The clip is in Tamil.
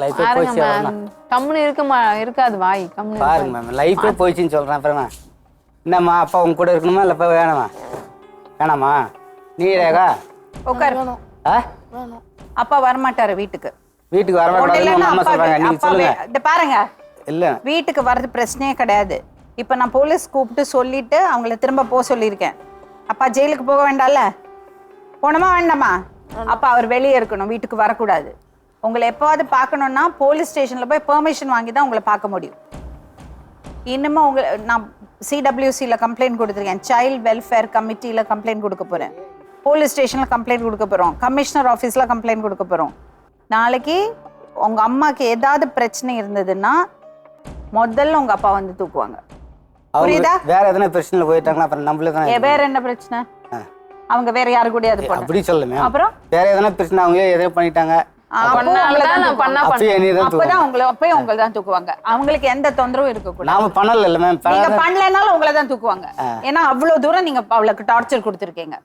லைஃபே போயிடுச்சு அவ்வளோதான். கம்முன்னு இருக்காது வாய் கம்முன்னு பாருங்க மேம் லைஃபே போயிடுச்சுன்னு சொல்கிறேன். அப்புறமா என்னம்மா அப்பா உங்க கூட இருக்கணுமா இல்லை இப்போ வேணாமா? வேணாமா? நீ ரேகா உட்காரு. ஆ அப்பா வரமாட்டாரு வீட்டுக்கு. வீட்டுக்கு வரமாட்டாருன்னு அம்மா சொல்கிறாங்க. நீங்கள் சொல்லுங்க. இந்த பாருங்க, இல்லை வீட்டுக்கு வர்றது பிரச்சனையே கிடையாது. இப்போ நான் போலீஸ் கூப்பிட்டு சொல்லிட்டு அவங்கள திரும்ப போக சொல்லியிருக்கேன். அப்பா ஜெயிலுக்கு போக வேண்டாம்ல? போனோமா வேண்டாமா? அப்பா அவர் வெளியே இருக்கணும், வீட்டுக்கு வரக்கூடாது. உங்களை எப்போவாது பார்க்கணுன்னா போலீஸ் ஸ்டேஷனில் போய் பெர்மிஷன் வாங்கி தான் உங்களை பார்க்க முடியும். இன்னமும் நான் சிடபிள்யூசியில் கம்ப்ளைண்ட் கொடுத்துருக்கேன், சைல்டு வெல்ஃபேர் கமிட்டியில் கம்ப்ளைண்ட் கொடுக்க போகிறேன், போலீஸ் ஸ்டேஷனில் கம்ப்ளைண்ட் கொடுக்க போகிறோம், கமிஷனர் ஆஃபீஸில் கம்ப்ளைண்ட் கொடுக்க போகிறோம். நாளைக்கு உங்கள் அம்மாவுக்கு ஏதாவது பிரச்சனை இருந்ததுன்னா முதல்ல உங்கள் அப்பா வந்து தூக்குவாங்க. புரியுதா? வேற எதனா பிரச்சனையில் போயிட்டாங்களா அப்புறம் நம்மளே தான். வேற என்ன பிரச்சனை? அவங்க வேற யாரு கூட அப்படி சொல்லுமே. அப்புறம் வேற எதனா பிரச்சனை அவங்களே எதோ பண்ணிட்டாங்க அப்பதான் உங்களை தான் தூக்குவாங்க. அவங்களுக்கு எந்த தொந்தரவும் இருக்கக்கூடாது. நாம பண்ணல மேம். நீங்க பண்ணலனாலும் உங்களை தான் தூக்குவாங்க. ஏன்னா அவ்வளவு தூரம் நீங்க அவளுக்கு டார்ச்சர் கொடுத்துருக்கீங்க.